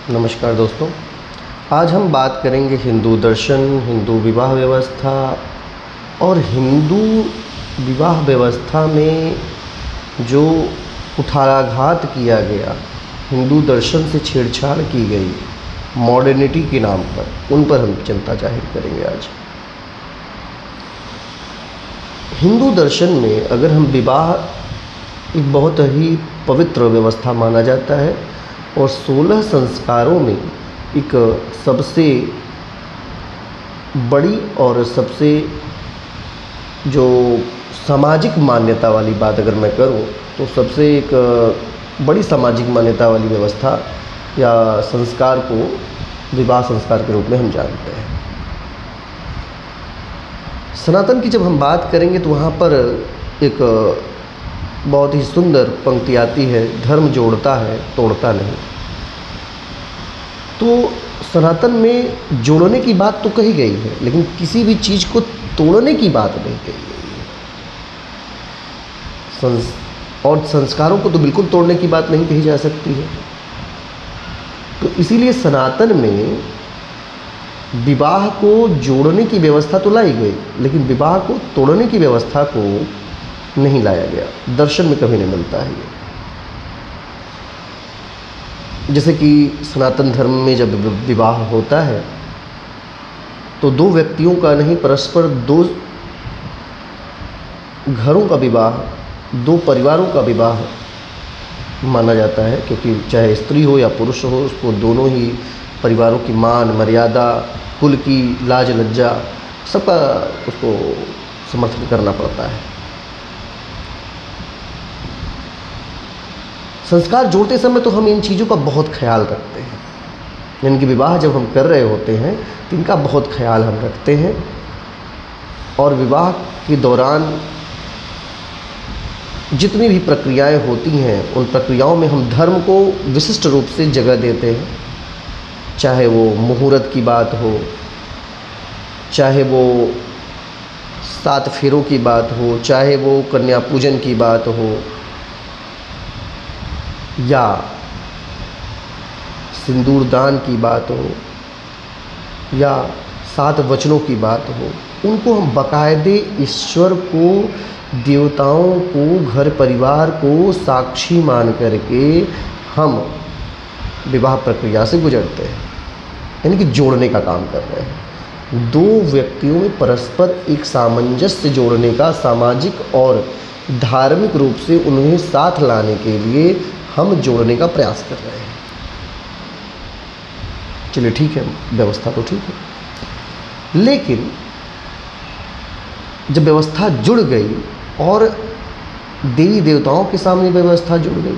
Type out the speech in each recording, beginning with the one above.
नमस्कार दोस्तों। आज हम बात करेंगे हिंदू दर्शन, हिंदू विवाह व्यवस्था और हिंदू विवाह व्यवस्था में जो कुठाराघात किया गया, हिंदू दर्शन से छेड़छाड़ की गई मॉडर्निटी के नाम पर, उन पर हम चिंता जाहिर करेंगे आज। हिंदू दर्शन में अगर हम विवाह एक बहुत ही पवित्र व्यवस्था माना जाता है और 16 संस्कारों में एक सबसे बड़ी और सबसे जो सामाजिक मान्यता वाली बात अगर मैं करूं तो सबसे एक बड़ी सामाजिक मान्यता वाली व्यवस्था या संस्कार को विवाह संस्कार के रूप में हम जानते हैं। सनातन की जब हम बात करेंगे तो वहाँ पर एक बहुत ही सुंदर पंक्ति आती है, धर्म जोड़ता है तोड़ता नहीं। तो सनातन में जोड़ने की बात तो कही गई है, लेकिन किसी भी चीज़ को तोड़ने की बात नहीं कही गई है। और संस्कारों को तो बिल्कुल तोड़ने की बात नहीं कही जा सकती है। तो इसीलिए सनातन में विवाह को जोड़ने की व्यवस्था तो लाई गई, लेकिन विवाह को तोड़ने की व्यवस्था को नहीं लाया गया। दर्शन में कभी नहीं मिलता है ये। जैसे कि सनातन धर्म में जब विवाह होता है तो दो व्यक्तियों का नहीं, परस्पर दो घरों का विवाह, दो परिवारों का विवाह माना जाता है, क्योंकि चाहे स्त्री हो या पुरुष हो, उसको दोनों ही परिवारों की मान मर्यादा, कुल की लाज लज्जा, सबका उसको समर्थन करना पड़ता है। संस्कार जोड़ते समय तो हम इन चीज़ों का बहुत ख्याल रखते हैं। इनकी विवाह जब हम कर रहे होते हैं तो इनका बहुत ख्याल हम रखते हैं, और विवाह के दौरान जितनी भी प्रक्रियाएं होती हैं उन प्रक्रियाओं में हम धर्म को विशिष्ट रूप से जगह देते हैं। चाहे वो मुहूर्त की बात हो, चाहे वो 7 फेरों की बात हो, चाहे वो कन्या पूजन की बात हो, या सिंदूर दान की बात हो, या 7 वचनों की बात हो, उनको हम बाकायदे ईश्वर को, देवताओं को, घर परिवार को साक्षी मान करके हम विवाह प्रक्रिया से गुजरते हैं, यानी कि जोड़ने का काम कर रहे हैं। दो व्यक्तियों में परस्पर एक सामंजस्य जोड़ने का, सामाजिक और धार्मिक रूप से उन्हें साथ लाने के लिए हम जोड़ने का प्रयास कर रहे हैं। चलिए ठीक है, व्यवस्था तो ठीक है, लेकिन जब व्यवस्था जुड़ गई और देवी देवताओं के सामने व्यवस्था जुड़ गई,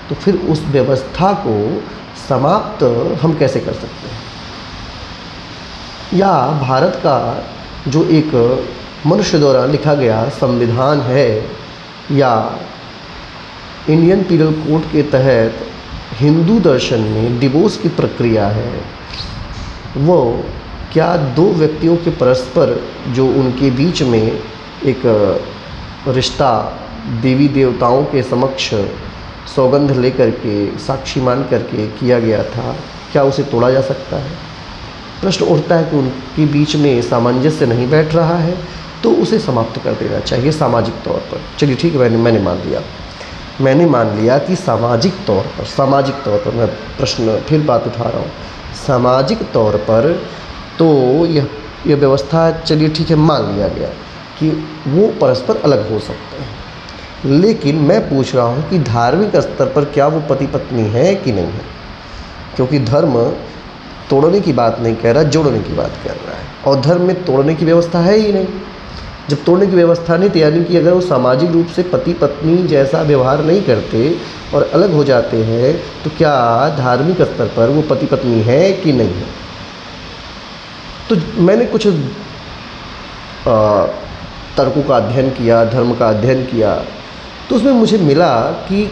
तो फिर उस व्यवस्था को समाप्त हम कैसे कर सकते हैं? या भारत का जो एक मनुष्य द्वारा लिखा गया संविधान है, या इंडियन पीनल कोड के तहत हिंदू दर्शन में डिवोर्स की प्रक्रिया है, वो क्या दो व्यक्तियों के परस्पर जो उनके बीच में एक रिश्ता देवी देवताओं के समक्ष सौगंध लेकर के, साक्षी मान करके किया गया था, क्या उसे तोड़ा जा सकता है? प्रश्न उठता है कि उनके बीच में सामंजस्य नहीं बैठ रहा है, तो उसे समाप्त कर देना चाहिए सामाजिक तौर पर। चलिए ठीक है, मैंने मान लिया कि सामाजिक तौर पर मैं प्रश्न फिर बात उठा रहा हूँ, सामाजिक तौर पर तो यह व्यवस्था, चलिए ठीक है, मान लिया गया कि वो परस्पर अलग हो सकते हैं। लेकिन मैं पूछ रहा हूँ कि धार्मिक स्तर पर क्या वो पति पत्नी है कि नहीं है? क्योंकि धर्म तोड़ने की बात नहीं कह रहा, जोड़ने की बात कर रहा है, और धर्म में तोड़ने की व्यवस्था है ही नहीं। जब तोड़ने की व्यवस्था नहीं, तो यानी कि अगर वो सामाजिक रूप से पति पत्नी जैसा व्यवहार नहीं करते और अलग हो जाते हैं, तो क्या धार्मिक स्तर पर वो पति पत्नी है कि नहीं है? तो मैंने कुछ तर्कों का अध्ययन किया, धर्म का अध्ययन किया, तो उसमें मुझे मिला कि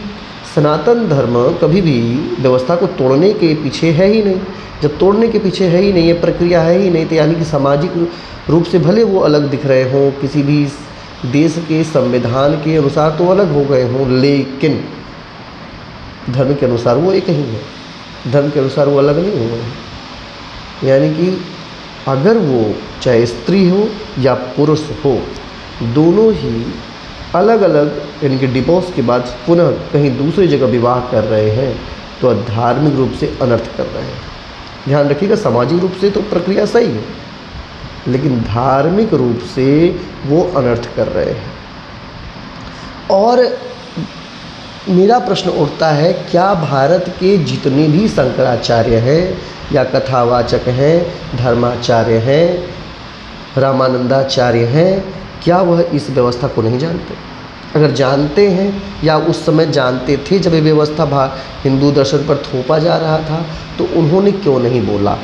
सनातन धर्म कभी भी व्यवस्था को तोड़ने के पीछे है ही नहीं। जब तोड़ने के पीछे है ही नहीं, ये प्रक्रिया है ही नहीं, तो यानी कि सामाजिक रूप से भले वो अलग दिख रहे हों, किसी भी देश के संविधान के अनुसार तो अलग हो गए हों, लेकिन धर्म के अनुसार वो एक ही है। धर्म के अनुसार वो अलग नहीं हुए हैं। यानी कि अगर वो चाहे स्त्री हो या पुरुष हो, दोनों ही अलग अलग यानी कि डिवोर्स के बाद पुनः कहीं दूसरी जगह विवाह कर रहे हैं तो धार्मिक रूप से अनर्थ कर रहे हैं। ध्यान रखिएगा, सामाजिक रूप से तो प्रक्रिया सही है, लेकिन धार्मिक रूप से वो अनर्थ कर रहे हैं। और मेरा प्रश्न उठता है, क्या भारत के जितने भी शंकराचार्य हैं या कथावाचक हैं, धर्माचार्य हैं, रामानंदाचार्य हैं, क्या वह इस व्यवस्था को नहीं जानते? अगर जानते हैं या उस समय जानते थे जब ये व्यवस्था हिंदू दर्शन पर थोपा जा रहा था, तो उन्होंने क्यों नहीं बोला?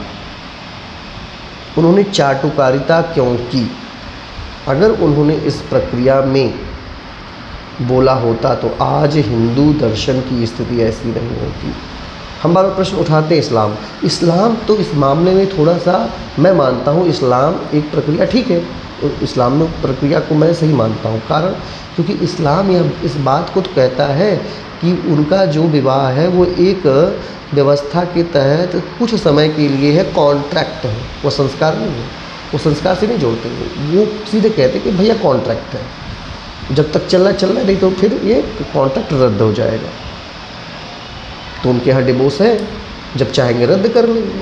उन्होंने चाटुकारिता क्यों की? अगर उन्होंने इस प्रक्रिया में बोला होता तो आज हिंदू दर्शन की स्थिति ऐसी नहीं होती। हम बार बार प्रश्न उठाते हैं इस्लाम तो इस मामले में थोड़ा सा मैं मानता हूँ, इस्लाम एक प्रक्रिया ठीक है, इस्लाम में प्रक्रिया को मैं सही मानता हूँ। कारण क्योंकि इस्लाम यह इस बात को तो कहता है कि उनका जो विवाह है वो एक व्यवस्था के तहत कुछ समय के लिए है, कॉन्ट्रैक्ट है, वो संस्कार नहीं है, वो संस्कार से नहीं जोड़ते हैं। वो सीधे कहते हैं कि भैया कॉन्ट्रैक्ट है, जब तक चल रहा नहीं तो फिर ये कॉन्ट्रैक्ट रद्द हो जाएगा। तो उनके यहाँ डिवोर्स है, जब चाहेंगे रद्द कर लेंगे।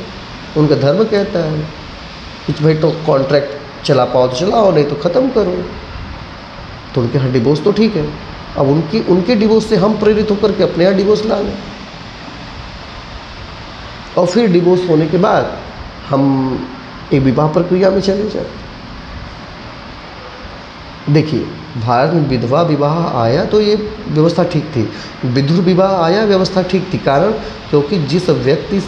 उनका धर्म कहता है कि भाई तो कॉन्ट्रैक्ट चला पाओ तो चलाओ, नहीं तो ख़त्म करो। तो उनके यहाँ डिवोर्स तो ठीक है। अब उनके डिवोर्स से हम प्रेरित होकर के अपने यहाँ डिवोर्स ला लें, और फिर डिवोर्स होने के बाद हम एक विवाह प्रक्रिया में चले जाए। देखिए, भारत में विधवा विवाह आया तो ये व्यवस्था ठीक थी, विधुर विवाह आया व्यवस्था ठीक थी। कारण क्योंकि जिस व्यक्ति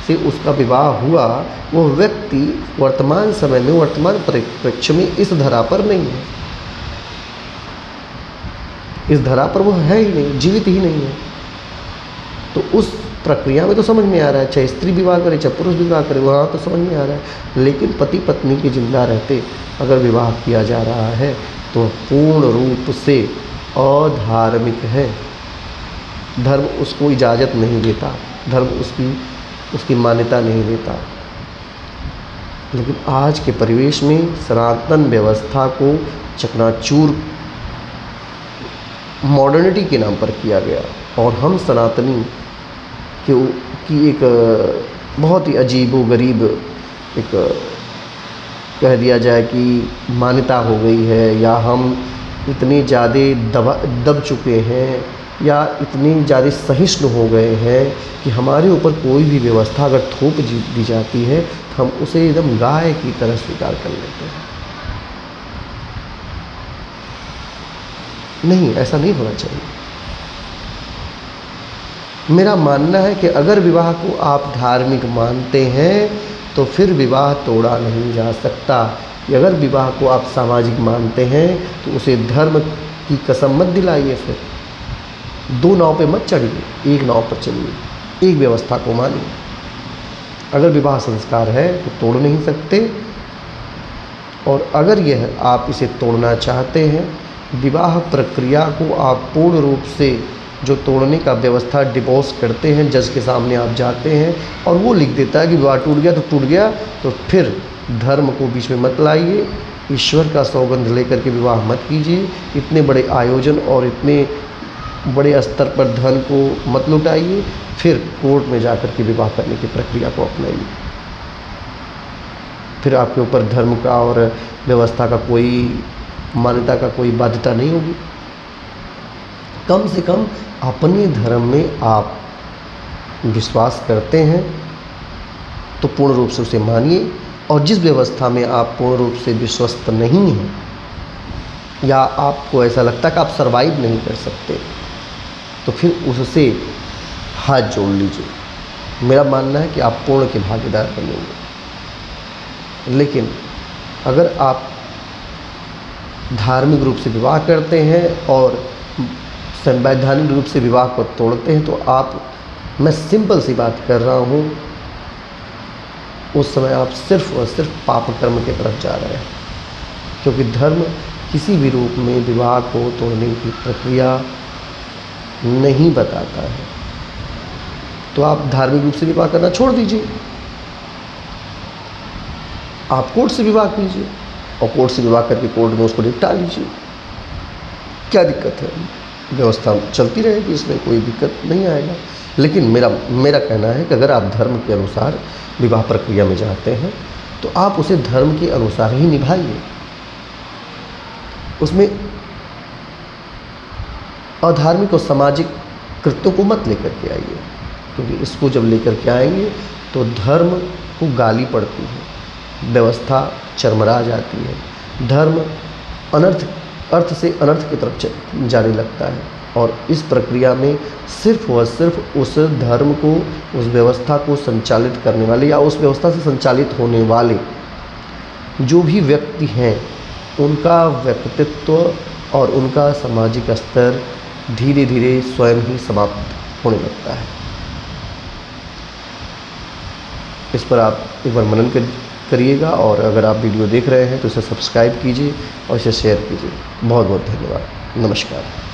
से उसका विवाह हुआ वो व्यक्ति वर्तमान समय में, वर्तमान परिप्रेक्ष्य में इस धरा पर नहीं है, इस धरा पर वो है ही नहीं, जीवित ही नहीं है। तो उस प्रक्रिया में तो समझ में आ रहा है, चाहे स्त्री विवाह करे चाहे पुरुष विवाह करे, वहाँ तो समझ में आ रहा है। लेकिन पति पत्नी के जिंदा रहते अगर विवाह किया जा रहा है तो पूर्ण रूप से अधार्मिक है। धर्म उसको इजाज़त नहीं देता, धर्म उसकी मान्यता नहीं देता। लेकिन आज के परिवेश में सनातन व्यवस्था को चकनाचूर मॉडर्निटी के नाम पर किया गया, और हम सनातनी की एक बहुत ही अजीबोगरीब एक कह दिया जाए कि मान्यता हो गई है, या हम इतने ज़्यादा दब चुके हैं या इतनी ज़्यादा सहिष्णु हो गए हैं कि हमारे ऊपर कोई भी व्यवस्था अगर थोप दी जाती है तो हम उसे एकदम गाय की तरह स्वीकार कर लेते हैं। नहीं, ऐसा नहीं होना चाहिए। मेरा मानना है कि अगर विवाह को आप धार्मिक मानते हैं तो फिर विवाह तोड़ा नहीं जा सकता। अगर विवाह को आप सामाजिक मानते हैं तो उसे धर्म की कसम मत दिलाइए। फिर दो नाव पे मत चढ़िए, एक नाव पर चलिए, एक व्यवस्था को मानिए। अगर विवाह संस्कार है तो तोड़ नहीं सकते, और अगर यह आप इसे तोड़ना चाहते हैं, विवाह प्रक्रिया को आप पूर्ण रूप से जो तोड़ने का व्यवस्था डिवोर्स करते हैं, जज के सामने आप जाते हैं और वो लिख देता है कि विवाह टूट गया तो टूट गया, तो फिर धर्म को बीच में मत लाइए, ईश्वर का सौगंध लेकर के विवाह मत कीजिए, इतने बड़े आयोजन और इतने बड़े स्तर पर धन को मत लुटाइए, फिर कोर्ट में जाकर के विवाह करने की प्रक्रिया को अपनाइए। फिर आपके ऊपर धर्म का और व्यवस्था का कोई, मान्यता का कोई बाध्यता नहीं होगी। कम से कम अपने धर्म में आप विश्वास करते हैं तो पूर्ण रूप से उसे मानिए, और जिस व्यवस्था में आप पूर्ण रूप से विश्वस्त नहीं हैं या आपको ऐसा लगता है कि आप सर्वाइव नहीं कर सकते, तो फिर उससे हाथ जोड़ लीजिए। मेरा मानना है कि आप पूर्ण के भागीदार बनेंगे। लेकिन अगर आप धार्मिक रूप से विवाह करते हैं और संवैधानिक रूप से विवाह को तोड़ते हैं, तो मैं सिंपल सी बात कर रहा हूँ, उस समय आप सिर्फ और सिर्फ पाप कर्म की तरफ जा रहे हैं। क्योंकि धर्म किसी भी रूप में विवाह को तोड़ने की प्रक्रिया नहीं बताता है। तो आप धार्मिक रूप से विवाह करना छोड़ दीजिए, आप कोर्ट से विवाह कीजिए और कोर्ट से विवाह करके कोर्ट में उसको निपटा लीजिए। क्या दिक्कत है? व्यवस्था चलती रहेगी, इसमें कोई दिक्कत नहीं आएगा। लेकिन मेरा कहना है कि अगर आप धर्म के अनुसार विवाह प्रक्रिया में जाते हैं तो आप उसे धर्म के अनुसार ही निभाइए, उसमें अधार्मिक और सामाजिक कृत्यों को मत लेकर के आइए, क्योंकि इसको जब लेकर के आएंगे तो धर्म को गाली पड़ती है, व्यवस्था चरमरा जाती है, धर्म अर्थ से अनर्थ की तरफ जाने लगता है। और इस प्रक्रिया में सिर्फ व सिर्फ उस धर्म को, उस व्यवस्था को संचालित करने वाले या उस व्यवस्था से संचालित होने वाले जो भी व्यक्ति हैं, उनका व्यक्तित्व और उनका सामाजिक स्तर धीरे धीरे स्वयं ही समाप्त होने लगता है। इस पर आप एक बार मनन करिएगा, और अगर आप वीडियो देख रहे हैं तो इसे सब्सक्राइब कीजिए और इसे शेयर कीजिए। बहुत बहुत धन्यवाद। नमस्कार।